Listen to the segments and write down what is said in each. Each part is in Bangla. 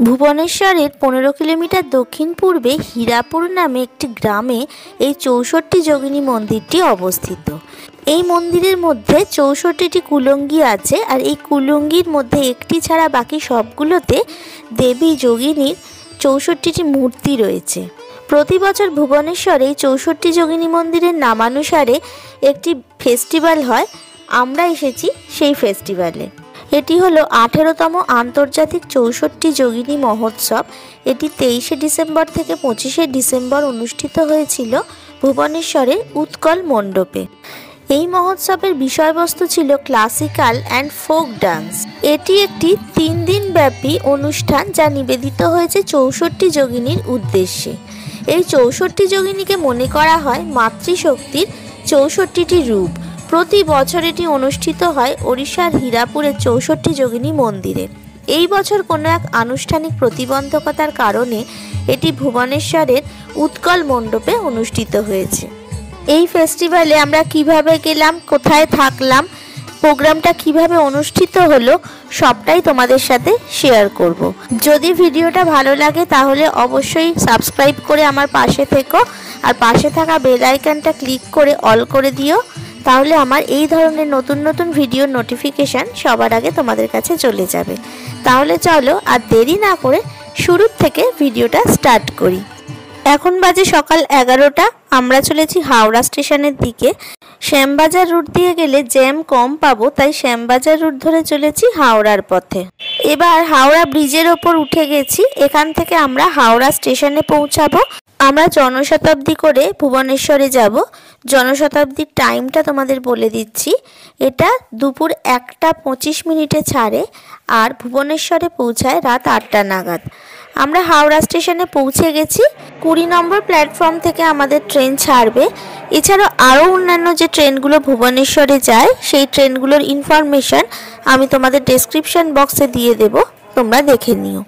ভুবনেশ্বরের 15 কিলোমিটার দক্ষিণ পূর্বে হীরাপুর নামে একটি গ্রামে এই 64 যোগিনী মন্দিরটি অবস্থিত। এই মন্দিরের মধ্যে 64টি কুলঙ্গি আছে, আর এই কুলঙ্গির মধ্যে একটি ছাড়া বাকি সবগুলোতে দেবী যোগিনীর 64টি মূর্তি রয়েছে। প্রতি বছর ভুবনেশ্বরে এই 64 যোগিনী মন্দিরের নামানুসারে একটি ফেস্টিভ্যাল হয়। আমরা এসেছি সেই ফেস্টিভ্যালে। এটি হলো 18তম আন্তর্জাতিক 64 যোগিনী মহোৎসব। এটি 23শে ডিসেম্বর থেকে 25শে ডিসেম্বর অনুষ্ঠিত হয়েছিল ভুবনেশ্বরের উৎকল মণ্ডপে। এই মহোৎসবের বিষয়বস্তু ছিল ক্লাসিক্যাল অ্যান্ড ফোক ডান্স। এটি একটি 3 দিন ব্যাপী অনুষ্ঠান যা নিবেদিত হয়েছে 64 যোগিনীর উদ্দেশ্যে। এই 64 যোগিনীকে মনে করা হয় মাতৃশক্তির 64টি রূপ। প্রতি বছর এটি অনুষ্ঠিত হয় ওড়িশার হীরাপুরের 64 যোগিনী মন্দিরে। এই বছর কোনো এক আনুষ্ঠানিক প্রতিবন্ধকতার কারণে এটি ভুবনেশ্বরের উৎকল মণ্ডপে অনুষ্ঠিত হয়েছে। এই ফেস্টিভ্যালে আমরা কিভাবে গেলাম, কোথায় থাকলাম, প্রোগ্রামটা কিভাবে অনুষ্ঠিত হলো, সবটাই তোমাদের সাথে শেয়ার করব। যদি ভিডিওটা ভালো লাগে তাহলে অবশ্যই সাবস্ক্রাইব করে আমার পাশে থেকো, আর পাশে থাকা বেল আইকনটা ক্লিক করে অল করে দিও। তাহলে আমার এই ধরনের নতুন নতুন ভিডিওর নোটিফিকেশান সবার আগে তোমাদের কাছে চলে যাবে। তাহলে চলো আর দেরি না করে শুরু থেকে ভিডিওটা স্টার্ট করি। এখন বাজে সকাল 11টা। আমরা চলেছি হাওড়া স্টেশনের দিকে। শ্যামবাজার রুট দিয়ে গেলে জ্যাম কম পাবো, তাই শ্যামবাজার রুট ধরে চলেছি হাওড়ার পথে। এবার হাওড়া ব্রিজের ওপর উঠে গেছি। এখান থেকে আমরা হাওড়া স্টেশনে পৌঁছাবো। আমরা জনশতাব্দী করে ভুবনেশ্বরে যাব। জনশতাব্দীর টাইমটা তোমাদের বলে দিচ্ছি। এটা দুপুর 1:25 ছাড়ে, আর ভুবনেশ্বরে পৌঁছায় রাত 8টা নাগাদ। আমরা হাওড়া স্টেশনে পৌঁছে গেছি। 20 নম্বর প্ল্যাটফর্ম থেকে আমাদের ট্রেন ছাড়বে। এছাড়াও আরও অন্যান্য যে ট্রেনগুলো ভুবনেশ্বরে যায় সেই ট্রেনগুলোর ইনফরমেশান আমি তোমাদের ডেসক্রিপশন বক্সে দিয়ে দেব, তোমরা দেখে নিও।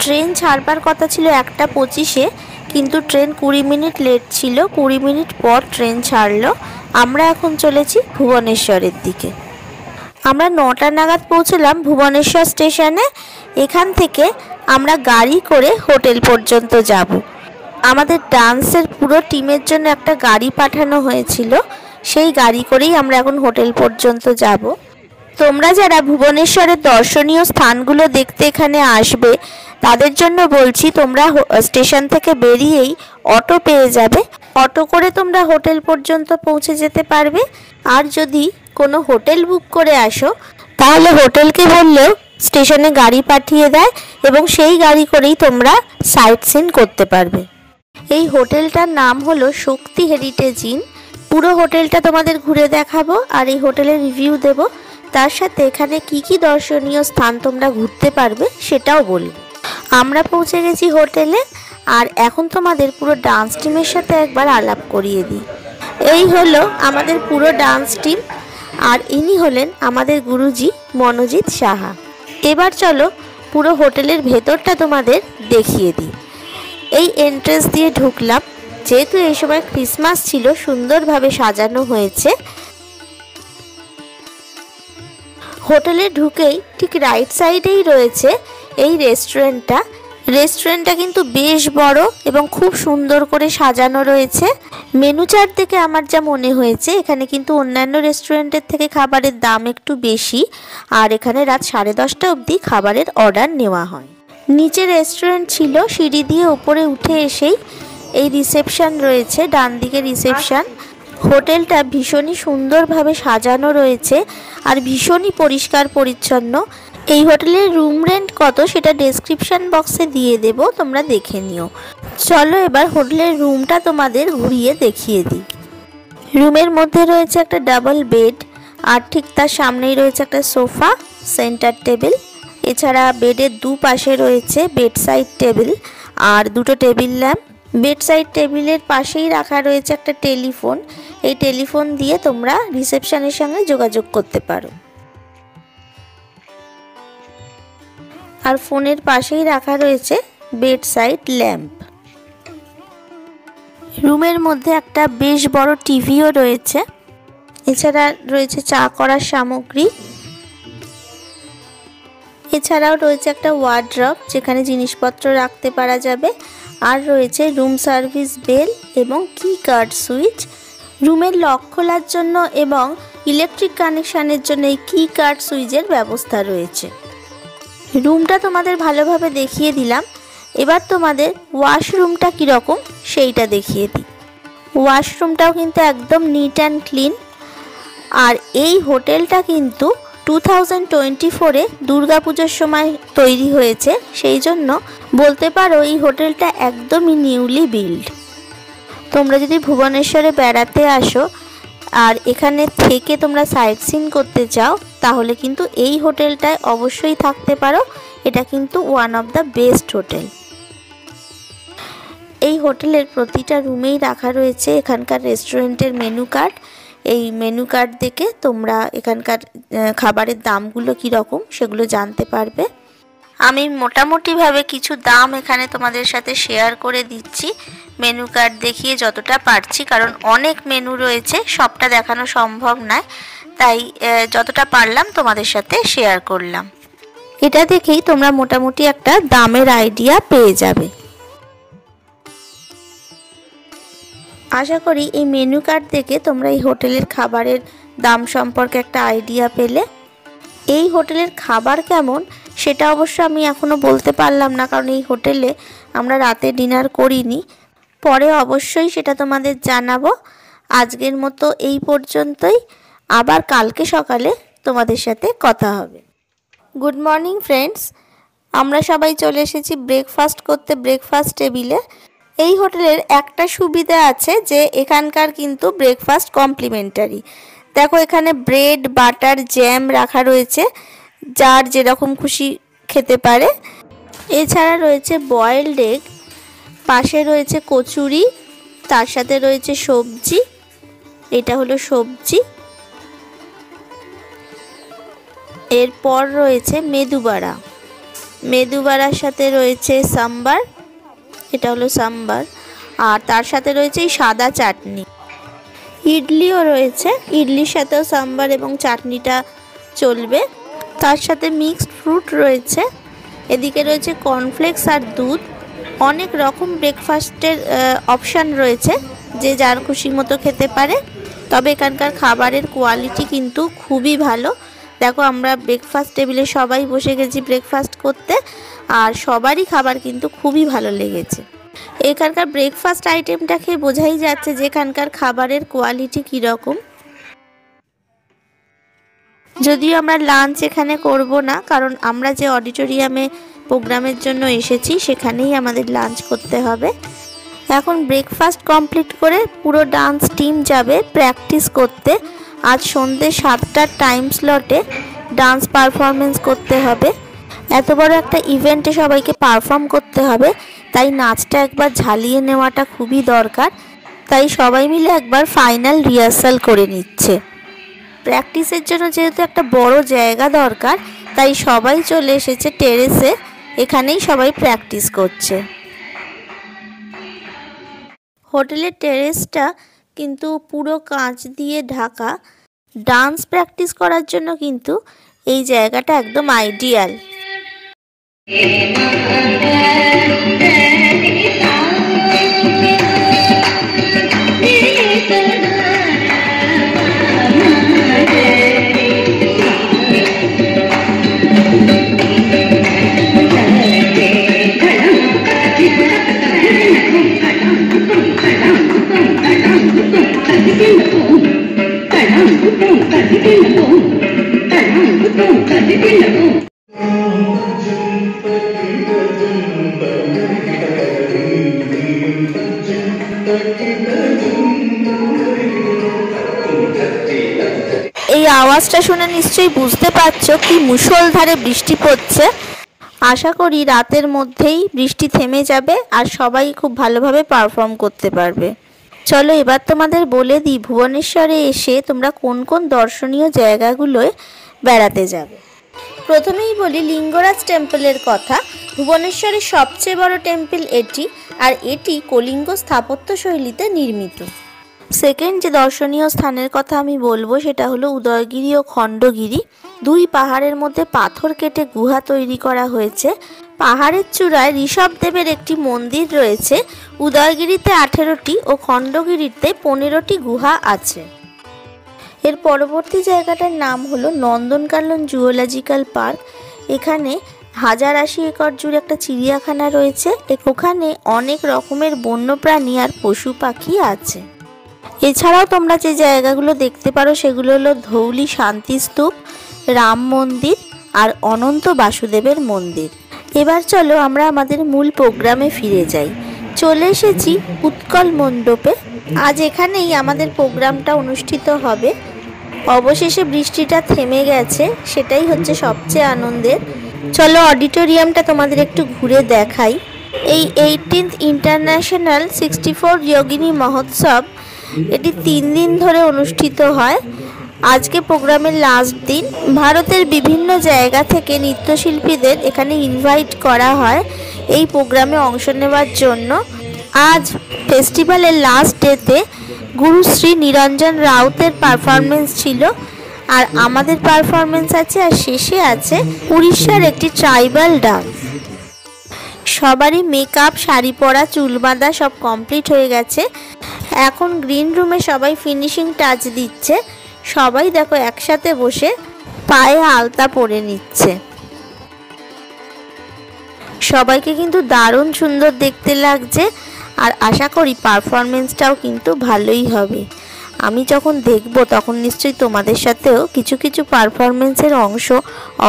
ট্রেন ছাড়বার কথা ছিল 1:25-এ, কিন্তু ট্রেন 20 মিনিট লেট ছিল। 20 মিনিট পর ট্রেন ছাড়লো। আমরা এখন চলেছি ভুবনেশ্বরের দিকে। আমরা 9টা নাগাদ পৌঁছলাম ভুবনেশ্বর স্টেশনে। এখান থেকে আমরা গাড়ি করে হোটেল পর্যন্ত যাব। আমাদের ডান্সের পুরো টিমের জন্য একটা গাড়ি পাঠানো হয়েছিল, সেই গাড়ি করেই আমরা এখন হোটেল পর্যন্ত যাব। তোমরা যারা ভুবনেশ্বরের দর্শনীয় স্থানগুলো দেখতে এখানে আসবে তাদের জন্য বলছি, তোমরা স্টেশন থেকে বেরিয়েই অটো পেয়ে যাবে। অটো করে তোমরা হোটেল পর্যন্ত পৌঁছে যেতে পারবে। আর যদি কোনো হোটেল বুক করে আসো তাহলে হোটেলকে বললেও স্টেশনে গাড়ি পাঠিয়ে দেয়, এবং সেই গাড়ি করেই তোমরা সাইট সিন করতে পারবে। এই হোটেলটার নাম হলো শক্তি হেরিটেজ ইন। পুরো হোটেলটা তোমাদের ঘুরে দেখাবো আর এই হোটেলের রিভিউ দেব। তার সাথে এখানে কি কি দর্শনীয় স্থান তোমরা ঘুরতে পারবে সেটাও বলি। আমরা পৌঁছে গেছি হোটেলে, আর এখন তোমাদের পুরো ডান্স টিমের সাথে একবার আলাপ করিয়ে দিই। এই হলো আমাদের পুরো ডান্স টিম, আর ইনি হলেন আমাদের গুরুজি মনোজিৎ সাহা। এবার চলো পুরো হোটেলের ভেতরটা তোমাদের দেখিয়ে দিই। এই এন্ট্রেন্স দিয়ে ঢুকলাম। যেহেতু এই সময় ক্রিসমাস ছিল, সুন্দরভাবে সাজানো হয়েছে। হোটেলে ঢুকেই ঠিক রাইট সাইডেই রয়েছে এই রেস্টুরেন্টটা। রেস্টুরেন্টটা কিন্তু বেশ বড় এবং খুব সুন্দর করে সাজানো রয়েছে। মেনু চার্ট দেখে আমার যা মনে হয়েছে, এখানে কিন্তু অন্যান্য রেস্টুরেন্টের থেকে খাবারের দাম একটু বেশি, আর এখানে রাত 10:30 অবধি খাবারের অর্ডার নেওয়া হয়। নিচে রেস্টুরেন্ট ছিল, সিঁড়ি দিয়ে উপরে উঠে এসেই এই রিসেপশন রয়েছে, ডান দিকে রিসেপশন। হোটেলটা ভীষণই সুন্দরভাবে সাজানো রয়েছে আর ভীষণই পরিষ্কার পরিচ্ছন্ন। এই হোটেলের রুম রেন্ট কত সেটা ডেসক্রিপশন বক্সে দিয়ে দেব, তোমরা দেখে নিও। চলো এবার হোটেলের রুমটা তোমাদের ঘুরিয়ে দেখিয়ে দিই। রুমের মধ্যে রয়েছে একটা ডাবল বেড, আর ঠিক তার সামনেই রয়েছে একটা সোফা, সেন্টার টেবিল। এছাড়া বেডের দুপাশে রয়েছে বেড সাইড টেবিল আর দুটো টেবিল ল্যাম্প। বেড সাইড টেবিলের পাশেই রাখা রয়েছে একটা টেলিফোন। এই টেলিফোন দিয়ে তোমরা রিসেপশনের সঙ্গে যোগাযোগ করতে পারো। আর ফোনের পাশেই রাখা রয়েছে বেড সাইড ল্যাম্প। রুমের মধ্যে একটা বেশ বড় টিভিও রয়েছে। এছাড়া রয়েছে চা করার সামগ্রী। এছাড়াও রয়েছে একটা ওয়ার্ড্রপ যেখানে জিনিসপত্র রাখতে পারা যাবে। আর রয়েছে রুম সার্ভিস বেল এবং কি কার্ড সুইচ। রুমের লক খোলার জন্য এবং ইলেকট্রিক কানেকশানের জন্য এই কি কার্ড সুইচের ব্যবস্থা রয়েছে। রুমটা তোমাদের ভালোভাবে দেখিয়ে দিলাম। এবার তোমাদের ওয়াশরুমটা কীরকম সেইটা দেখিয়ে দিই। ওয়াশরুমটাও কিন্তু একদম নিট অ্যান্ড ক্লিন। আর এই হোটেলটা কিন্তু 2024-এ দুর্গাপুজোর সময় তৈরি হয়েছে, সেই জন্য বলতে পারো এই হোটেলটা একদমই নিউলি বিল্ড। তোমরা যদি ভুবনেশ্বরে বেড়াতে আসো আর এখানে থেকে তোমরা সাইট সিন করতে চাও তাহলে কিন্তু এই হোটেলটায় অবশ্যই থাকতে পারো। এটা কিন্তু one of the best hotel. এই হোটেলের প্রতিটা রুমেই রাখা রয়েছে এখানকার রেস্টুরেন্টের মেনু কার্ড। এই মেনু কার্ড দেখে তোমরা এখানকার খাবারের দামগুলো কীরকম সেগুলো জানতে পারবে। আমি মোটামুটিভাবে কিছু দাম এখানে তোমাদের সাথে শেয়ার করে দিচ্ছি মেনু কার্ড দেখিয়ে যতটা পারছি, কারণ অনেক মেনু রয়েছে, সবটা দেখানো সম্ভব নয়, তাই যতটা পারলাম তোমাদের সাথে শেয়ার করলাম। এটা দেখেই তোমরা মোটামুটি একটা দামের আইডিয়া পেয়ে যাবে। আশা করি এই মেনু কার্ড দেখে তোমরা এই হোটেলের খাবারের দাম সম্পর্কে একটা আইডিয়া পেলে। এই হোটেলের খাবার কেমন সেটা অবশ্য আমি এখনও বলতে পারলাম না, কারণ এই হোটেলে আমরা রাতে ডিনার করিনি। পরে অবশ্যই সেটা তোমাদের জানাবো। আজকের মতো এই পর্যন্তই, আবার কালকে সকালে তোমাদের সাথে কথা হবে। গুড মর্নিং ফ্রেন্ডস, আমরা সবাই চলে এসেছি ব্রেকফাস্ট করতে ব্রেকফাস্ট টেবিলে। এই হোটেলের একটা সুবিধা আছে যে এখানকার কিন্তু ব্রেকফাস্ট কমপ্লিমেন্টারি। দেখো এখানে ব্রেড, বাটার, জ্যাম রাখা রয়েছে, যার যেরকম খুশি খেতে পারে। এছাড়া রয়েছে বয়েলড এগ, পাশে রয়েছে কচুরি, তার সাথে রয়েছে সবজি। এটা হলো সবজি। এরপর রয়েছে মেদুবাড়া, মেদুবাড়ার সাথে রয়েছে সাম্বার, এটা হলো সাম্বার। আর তার সাথে রয়েছে এই সাদা চাটনি। ইডলিও রয়েছে, ইডলির সাথেও সাম্বার এবং চাটনিটা চলবে। তার সাথে মিক্সড ফ্রুট রয়েছে। এদিকে রয়েছে কর্নফ্লেক্স আর দুধ। অনেক রকম ব্রেকফাস্টের অপশান রয়েছে, যে যার খুশি মতো খেতে পারে। তবে এখানকার খাবারের কোয়ালিটি কিন্তু খুবই ভালো। দেখো আমরা ব্রেকফাস্ট টেবিলে সবাই বসে গেছি ব্রেকফাস্ট করতে, আর সবারই খাবার কিন্তু খুবই ভালো লেগেছে। এখানকার ব্রেকফাস্ট আইটেমটা খেয়ে বোঝাই যাচ্ছে যে এখানকার খাবারের কোয়ালিটি কীরকম। যদিও আমরা লাঞ্চ এখানে করব না, কারণ আমরা যে অডিটোরিয়ামে প্রোগ্রামের জন্য এসেছি সেখানেই আমাদের লাঞ্চ করতে হবে। এখন ব্রেকফাস্ট কমপ্লিট করে পুরো ডান্স টিম যাবে প্র্যাকটিস করতে। আজ সন্ধ্যে 7টার টাইম স্লটে ডান্স পারফরমেন্স করতে হবে। এত বড় একটা ইভেন্টে সবাইকে পারফর্ম করতে হবে, তাই নাচটা একবার ঝালিয়ে নেওয়াটা খুবই দরকার। তাই সবাই মিলে একবার ফাইনাল রিহার্সাল করে নিচ্ছে। প্র্যাকটিসের জন্য যেহেতু একটা বড় জায়গা দরকার, তাই সবাই চলে এসেছে টেরেসে, এখানেই সবাই প্র্যাকটিস করছে। হোটেলের টেরেসটা কিন্তু পুরো কাঁচ দিয়ে ঢাকা। ডান্স প্র্যাকটিস করার জন্য কিন্তু এই জায়গাটা একদম আইডিয়াল। এই আওয়াজটা শুনে নিশ্চয়ই বুঝতে পারছো কি মুষলধারে বৃষ্টি পড়ছে। আশা করি রাতের মধ্যেই বৃষ্টি থেমে যাবে আর সবাই খুব ভালোভাবে পারফর্ম করতে পারবে। চলো এবার তোমাদের বলে দিই ভুবনেশ্বরে এসে তোমরা কোন কোন দর্শনীয় জায়গাগুলোয় বেড়াতে যাবে। প্রথমেই বলি লিঙ্গরাজ টেম্পলের কথা। ভুবনেশ্বরের সবচেয়ে বড় টেম্পল এটি, আর এটি কলিঙ্গ স্থাপত্য শৈলীতে নির্মিত। সেকেন্ড যে দর্শনীয় স্থানের কথা আমি বলবো সেটা হলো উদয়গিরি ও খণ্ডগিরি। দুই পাহাড়ের মধ্যে পাথর কেটে গুহা তৈরি করা হয়েছে। পাহাড়ের চূড়ায় ঋষভদেবের একটি মন্দির রয়েছে। উদয়গিরিতে 18টি ও খণ্ডগিরিতে 15টি গুহা আছে। এর পরবর্তী জায়গাটার নাম হলো নন্দনকানন জুওলজিক্যাল পার্ক। এখানে 1080 একর জুড়ে একটা চিড়িয়াখানা রয়েছে। ওখানে অনেক রকমের বন্যপ্রাণী আর পশু পাখি আছে। এছাড়াও তোমরা যে জায়গাগুলো দেখতে পারো সেগুলো হলো ধৌলি শান্তিস্তূপ, রাম মন্দির আর অনন্ত বাসুদেবের মন্দির। এবার চলো আমরা আমাদের মূল প্রোগ্রামে ফিরে যাই। চলে এসেছি উৎকল মণ্ডপে। আজ এখানেই আমাদের প্রোগ্রামটা অনুষ্ঠিত হবে। অবশেষে বৃষ্টিটা থেমে গেছে, সেটাই হচ্ছে সবচেয়ে আনন্দের। চলো অডিটোরিয়ামটা তোমাদের একটু ঘুরে দেখাই। এই 18th ইন্টারন্যাশনাল 64 যোগিনী মহোৎসব এটি 3 দিন ধরে অনুষ্ঠিত হয়। আজকে প্রোগ্রামের লাস্ট দিন। ভারতের বিভিন্ন জায়গা থেকে নৃত্যশিল্পীদের এখানে ইনভাইট করা হয় এই প্রোগ্রামে অংশ নেওয়ার জন্য। আজ ফেস্টিভ্যালের লাস্ট ডেতে গুরুশ্রী নিরঞ্জন রাউতের পারফরমেন্স ছিল, আর আমাদের পারফরমেন্স আছে, আর শেষে আছে উড়িষ্যার একটি ট্রাইবাল ডান্স। সবারই মেকআপ, শাড়ি পরা, চুল বাঁধা সব কমপ্লিট হয়ে গেছে। এখন গ্রিন রুমে সবাই ফিনিশিং টাচ দিচ্ছে। সবাই দেখো একসাথে বসে পায়ে আলতা পরে নিচ্ছে। সবাইকে কিন্তু দারুণ সুন্দর দেখতে লাগছে, আর আশা করি পারফরমেন্সটাও কিন্তু ভালোই হবে। আমি যখন দেখব তখন নিশ্চয়ই তোমাদের সাথেও কিছু কিছু পারফরমেন্সের অংশ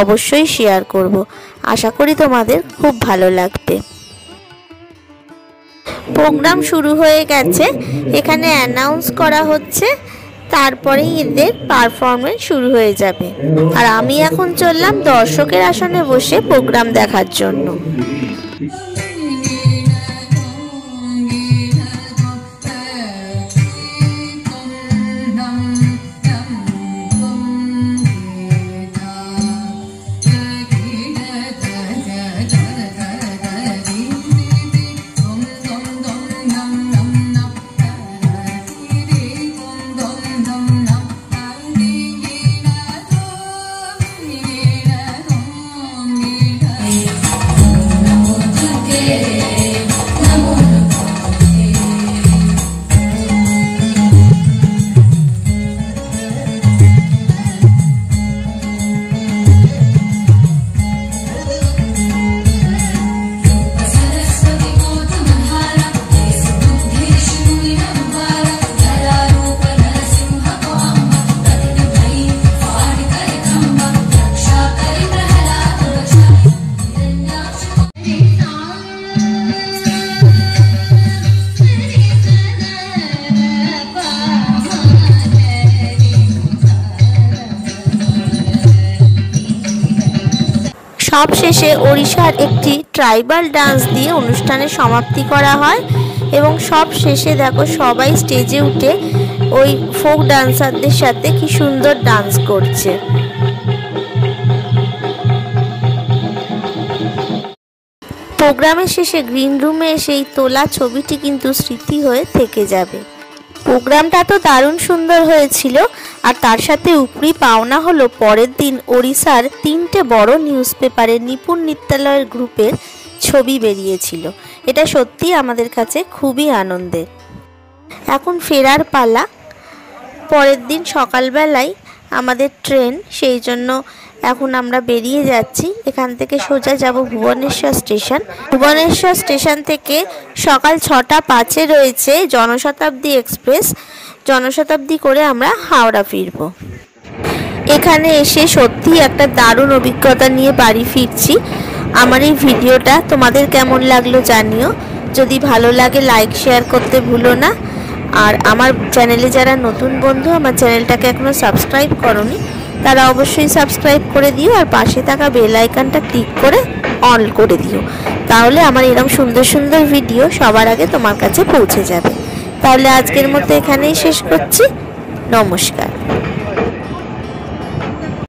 অবশ্যই শেয়ার করব। আশা করি তোমাদের খুব ভালো লাগবে। প্রোগ্রাম শুরু হয়ে গেছে, এখানে অ্যানাউন্স করা হচ্ছে, তারপরেই এদের পারফরমেন্স শুরু হয়ে যাবে। আর আমি এখন চললাম দর্শকের আসনে বসে প্রোগ্রাম দেখার জন্য। সবশেষে ওড়িশার একটি ট্রাইবাল ডান্স দিয়ে অনুষ্ঠানের সমাপ্তি করা হয় এবং সব শেষে দেখো সবাই স্টেজে উঠে ওই ফোক ডান্সারদের সাথে কি সুন্দর ডান্স করছে। প্রোগ্রামের শেষে গ্রিন রুমে এসে এই তোলা ছবিটি কিন্তু স্মৃতি হয়ে থেকে যাবে। প্রোগ্রামটা তো দারুণ সুন্দর হয়েছিল, আর তার সাথে উপরি পাওনা হলো পরের দিন ওড়িশার 3টে বড় নিউজ পেপারে নিপুণ নৃত্যালয়ের গ্রুপের ছবি বেরিয়েছিল। এটা সত্যি আমাদের কাছে খুবই আনন্দের। এখন ফেরার পালা। পরের দিন সকালবেলায় আমাদের ট্রেন, সেই জন্য এখন আমরা বেরিয়ে যাচ্ছি। এখান থেকে সোজা যাব ভুবনেশ্বর স্টেশন। ভুবনেশ্বর স্টেশন থেকে সকাল 6টা 5-এ রয়েছে জনশতাব্দী এক্সপ্রেস। জনশতাব্দী করে আমরা হাওড়া ফিরব। এখানে এসে সত্যি একটা দারুণ অভিজ্ঞতা নিয়ে বাড়ি ফিরছি। আমার এই ভিডিওটা তোমাদের কেমন লাগলো জানিও। যদি ভালো লাগে লাইক শেয়ার করতে ভুলো না। আর আমার চ্যানেলে যারা নতুন বন্ধু আমার চ্যানেলটাকে এখনো সাবস্ক্রাইব করোনি তারা অবশ্যই সাবস্ক্রাইব করে দিও, আর পাশে থাকা বেল আইকনটা ক্লিক করে অন করে দিও। তাহলে আমার এরকম সুন্দর সুন্দর ভিডিও সবার আগে তোমার কাছে পৌঁছে যাবে। তাহলে আজকের মতো এখানেই শেষ করছি। নমস্কার।